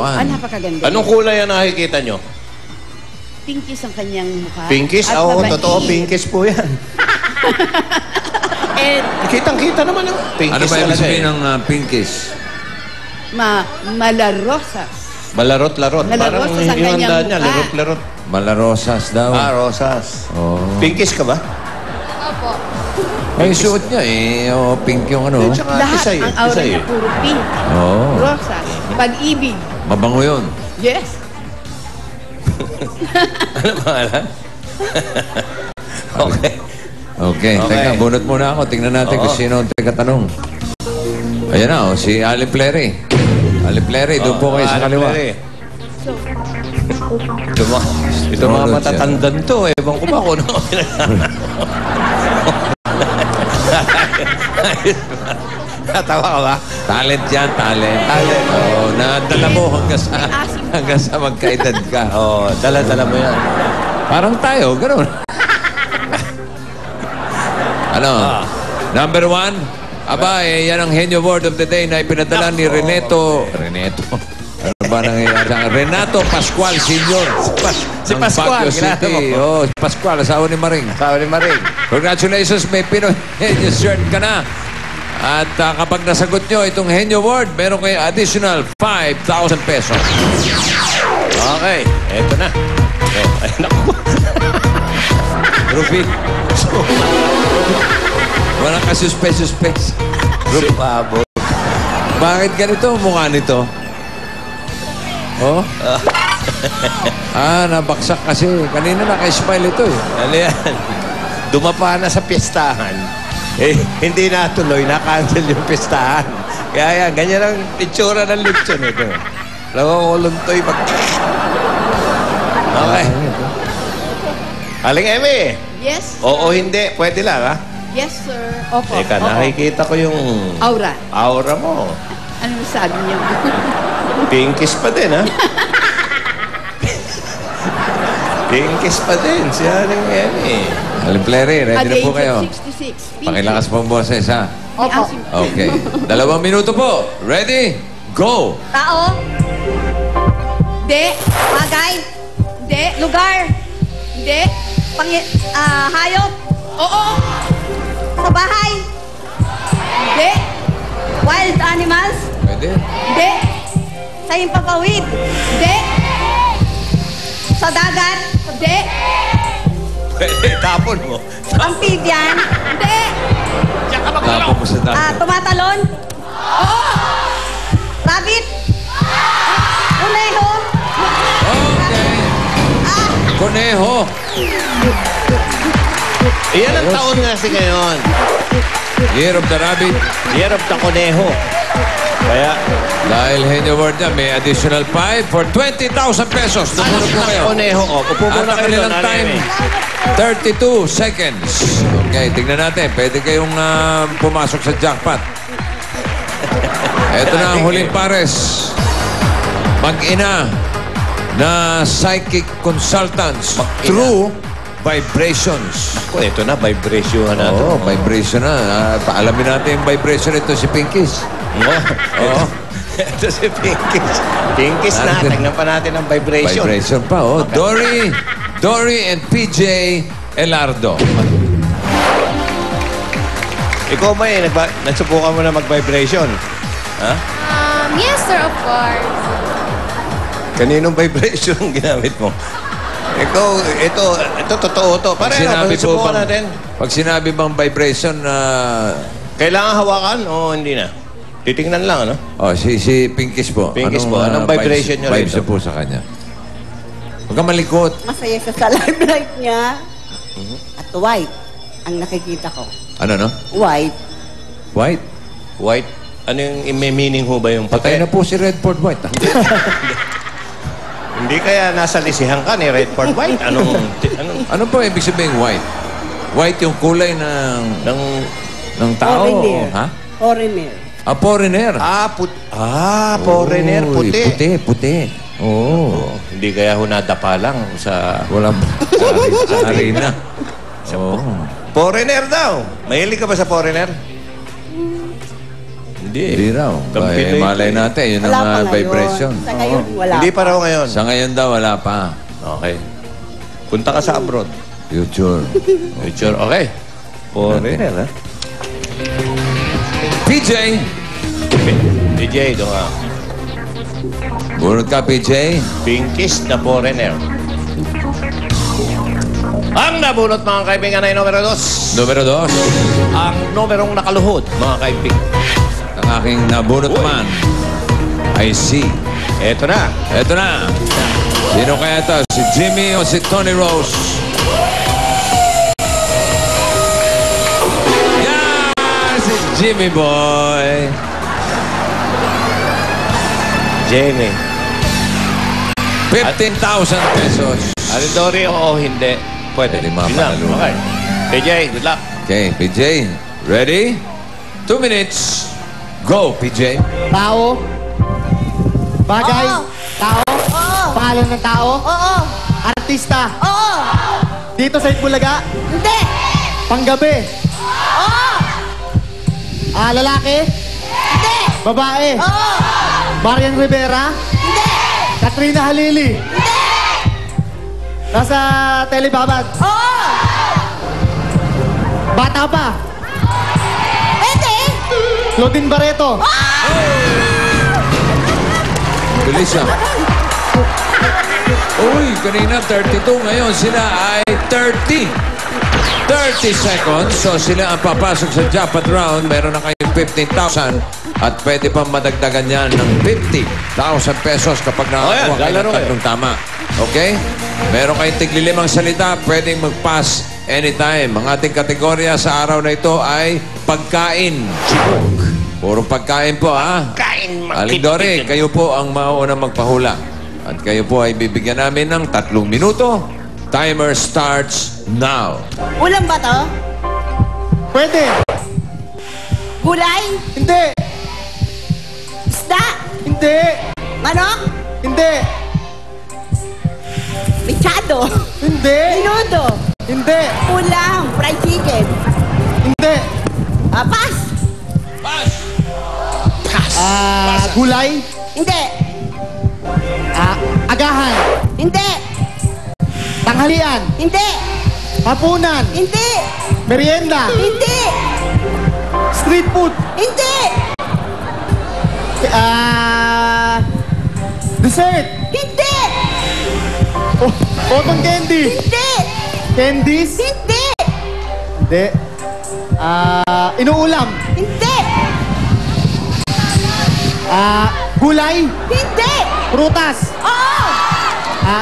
laruan. Napakaganda. Anong kulay ang nakikita nyo? Pinkish ang kanyang mukha. Pinkish? Oo, totoo, pinkish po yan. Kitang-kita naman ang pinkish. Ano ba ibig sabihin ng pinkish? Malarosas. Malarot-larot. Malarosas Parang ang yung kanyang handa niya, mukha. larot-larot. Malarosas daw. Ah, rosas. Oh. Pinkish ka ba? Opo. Ay, suot niya eh. Oh, pink yung ano. Tsaka Lahat isa yun, ang aura isa niya yun. puro pink. Oh. Rosas. Pag-ibig. Mabango yun. Yes. Ano pangalan? Okay. Okay. Teka, bunot muna ako. Tingnan natin kung sino ang tekatanong. Ayan na, oh, si Ali Plery. Ali Plery, doon po kayo sa kaliwa. Ito mga matatandan to. Ewan ko ba kung ano. Natawa ka ba? Talent yan, talent. Talent. Oh, nadala mo hanggang sa magkaedad ka. Oo, dala-dala mo yan. Parang tayo, gano'n. Ano? Number 1. Aba, yan ang Henyo Word of the Day na ipinadala ni Renato. Renato? Ano ba nangyayari? Renato Pascual Sr. Si Pascual, Baguio City. Oh, si Pascual, asawa ni Maring. Asawa ni Maring. Congratulations, may Pinoy Henyo shirt ka na. At kapag nasagot nyo itong Henyo Word, meron kayo additional 5,000 pesos. Okay, eto na. Ay, naku. Ruby. Wala ka suspe-suspe. Sumabot. Bakit ganito ang mukha nito? Oh? Nabaksak kasi. Kanina naka-smile ito eh. Ano yan? Dumapa na sa piyestahan. Eh, hindi natuloy. Na-cancel yung piyestahan. Kaya yan, ganyan ang itsura ng lechon ito. Langokolontoy pag... Okay. Aling Emi. Yes. Oo, hindi. Pwede lang, ha? Yes, sir. Opo. Teka, Opo. nakikita ko yung Aura. aura mo. Ano sabi niyo? Pinkish pa din, ha? Pinkish pa din. Si Aling Emi. Aling Plery, ready na po kayo? 66. Pakilakas pong boses, ha? Opo. Okay. 2 minuto po. Ready? Go! Tao. De. Bagay. De. Lugar. De. Hayop. Oo. Sa bahay. De. Wild animals. Pwede? De. Sa himpapawid. De. Sa dagat. De. Pwede, tapon mo. Amphibian. De. Tapos mo sa dagat. Tumatalon. Oo. Rabbit. Kuneho. Okay. Koneho. Iyan ang taon nga si ngayon. Year of the Rabbit. Year of the Conejo. Kaya, Dahil Henyo Word niya, may additional 5 for 20,000 pesos. Tumunod po kayo. Conejo. Upo At muna ang kayo doon. kanilang time, 32 seconds. Okay, tingnan natin. Pwede kayong pumasok sa jackpot. Ito na ang huling pares. Mag-ina na psychic consultants. True Vibrations. Ito na, vibration na natin. Oo, vibration na. Paalamin natin yung vibration ito si Pinkies. Oo. Ito si Pinkish. Pinkish na. Tignan pa natin ang vibration. Vibration pa, oh. Dory and PJ Elardo. Ikaw ba eh, nagsubukan mo na mag-vibration? Ha? Yes, sir, of course. Kaninong vibration ang ginamit mo? Ikaw, ito totoo to. Pare na, subukan natin. Pag sinabi bang vibration na... Kailangan hawakan o hindi na? Titingnan lang, ano? Oh, si Pinkies po. Pinkies po. Anong vibration nyo vibes rito? po sa kanya? Huwag kang malikot. Masaya siya sa live life niya. At white ang nakikita ko. Ano, no? White. White? White? Ano yung may meaning ho ba yung Patay puti? na po si Redford White. Hindi kaya nasa lisihan ka ni Redford White? Anong Ano po ibig sabihin white? White yung kulay ng tao? Foreigner. Ha? Foreigner. Foreigner. Foreigner, Uy, puti. puti. Oo. Hindi kaya ho nadapa lang sa... Walang sa arena. Oo. Foreigner daw. Mahilig ka ba sa foreigner? Hindi raw. Tampilay Malay ito eh. natin, yun Wala pa ang ngayon. vibration. Sa ngayon, wala Hindi pa. pa raw ngayon. Sa ngayon daw, wala pa. Okay. Punta ka sa abroad. Future. Future, okay. Foreigner, ha? PJ! DJ, doon ka. Bunod ka, PJ. Pinkies na foreigner. Ang nabunot, mga kaibigan, ay numero 2. Numero 2. Ang numerong nakaluhod, mga kaibigan. Ang aking nabunot man. I see. Eto na. Eto na. Sino kaya ito? Si Jimmy o si Tony Rose? Yeah! Si Jimmy boy. Jenny. 15,000 pesos. Alidori o hindi? Pwede. Pwede Yun lang. mapanalo. Okay. PJ, good luck. Okay, PJ. Ready? 2 minutes. Go, PJ. Tao. Bagay. Oo. Tao. Oo. Pangalan ng tao. Oo. Artista. Oo. Dito sa Itbulaga. Hindi. Panggabi. Oo. Lalaki. Hindi. Babae. Oo. Marian Rivera. Hindi. Katrina Halili. Hindi. Nasa Telebabad. Oo. Bata pa. Hindi. Claudine Barreto. Bilis ah. Uy, kanina 32. Ngayon sila ay 30. 30 seconds. So sila ang papasok sa jackpot round. Meron na kayong 15,000 at pwede pang madagdagan yan ng 50,000 pesos kapag nakakuha kayo ng tatlong tama. Okay? Meron kayong tigli-5 salita. Pwedeng mag-pass anytime. Ang ating kategorya sa araw na ito ay pagkain. Puro pagkain po, ha? Kain, Aling Dore, kayo po ang mauunang magpahula. At kayo po ay bibigyan namin ng 3 minuto. Timer starts now. Ulam ba to? Pwede. Gulay? Hindi. Isda? Hindi. Manok? Hindi. Mechado? Hindi. Minudo? Hindi. Ulam? Fried chicken? Hindi. Pass? Pass! Gulay. Hindi. Agahan. Hindi. Tanghalian. Hindi. Hapunan. Hindi. Merienda. Hindi. Street food. Hindi. Dessert. Hindi. Cotton candy. Hindi. Candies. Hindi. Hindi. Inuulam. Hindi. Gulay. Hindi. Prutas. Oo.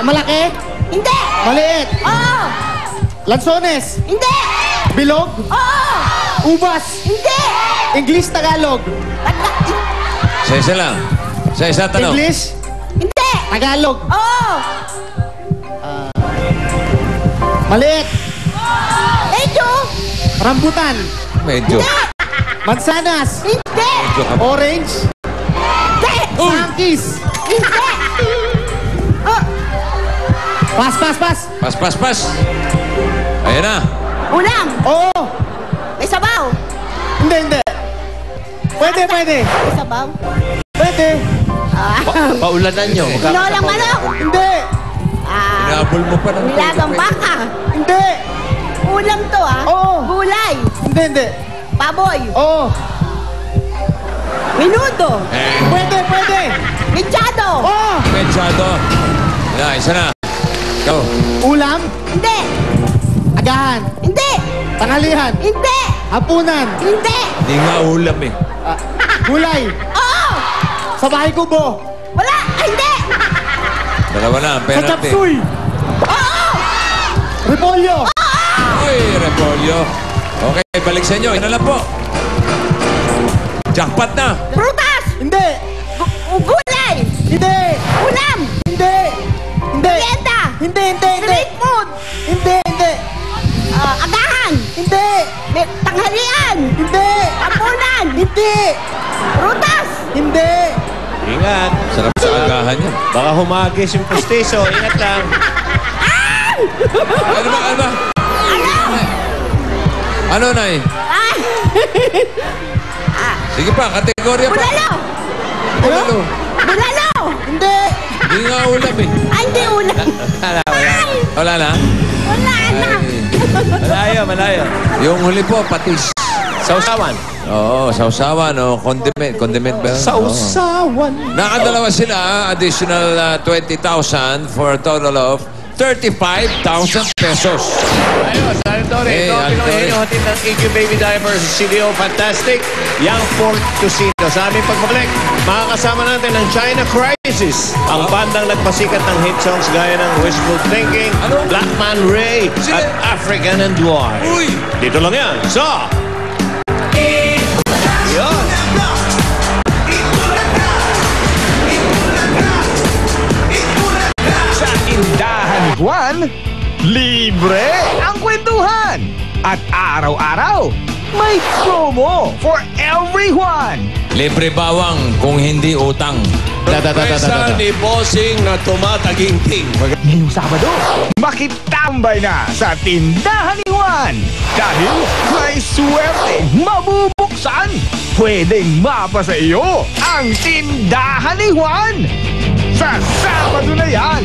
Malaki. Hindi. Maliit. Oo. Lansones. Hindi. Bilog. Oo. Ubas. Hindi. English, Tagalog. Sa isa lang. Sa isa tanong. English, Hindi. Tagalog. Oo. Maliit. Medyo. Rambutan. Medyo. Mansanas. Hindi. Medyo ka. Orange. Hindi. Monkeys. Hindi. Pas, pas, pas. Pas, pas, pas. Ayan na. Ulam. Oo. May sabaw. Hindi, hindi. Pwede, pwede. May sabaw. Pwede. Paulanan nyo. Tinolang manok. Hindi. Inabol mo pa ng Nilagang baka. Hindi. Ulam to Oo. Gulay. Hindi, hindi. Baboy. Oo. Minudo. Pwede, pwede. Mechado. Oo. Mechado. Na, isa na. Go. Ulam. Hindi. Agahan. Hindi. Tanghalian. Hindi. Hapunan. Hindi. Hindi nga ulam eh. Gulay. Oo. Sa bahay kubo. Wala. Hindi. Dalawa na, ang Sa penalty. chapsuy. Oo. Repolyo. Uy, repolyo. Okay, balik sa inyo. Ina lang po. Jackpot na. Prutas. Hindi. Gulay. Hindi. Ulam. Hindi. Hindi. Merienda. Hindi, hindi, hindi. Street food. Hindi, hindi. Agahan. Hindi. Tanghalian. Hindi. Hapunan. Hindi. Prutas. Hindi. Ingat. Sarap sa agahan yan. Baka humagis yung pustiso. Ingat lang. Ano ba, ano ba? Ano, Nay? Sige pa, kategorya pa. Bulalo! Bulalo. Bulalo! Hindi. Hindi nga ulam eh. Ay, hindi ulan. Wala na? Wala na. Malayo. Yung huli po, patis. Sausawan. Oo, sausawan o condiment. Condiment ba? Sausawan. Nakadalawa sila, additional 20,000 for a total of 35,000 pesos. Ayun, Salvatore. Hey, Ito ang Salvatore. pinakain hatid ng EQ Baby Diapers, CDO Fantastic, Young Pork Tocino. Sa aming pagbabalik, makakasama natin ang China Crisis, ang bandang nagpasikat ng hit songs gaya ng Wishful Thinking, Ano? Black Man Ray, Sila- at African and Dwight. Uy! Dito lang yan sa... Yun. Sa tindahan ni Juan, libre ang kwentuhan. At araw-araw, may promo for everyone. Libre bawang kung hindi utang. Pwesa ni Bossing na tumataginting. Ngayong Sabado, makitambay na sa tindahan ni Juan. Dahil may swerte mabubuksan. Pwedeng mapa sa iyo ang tindahan ni Juan. Sa Sabado na yan,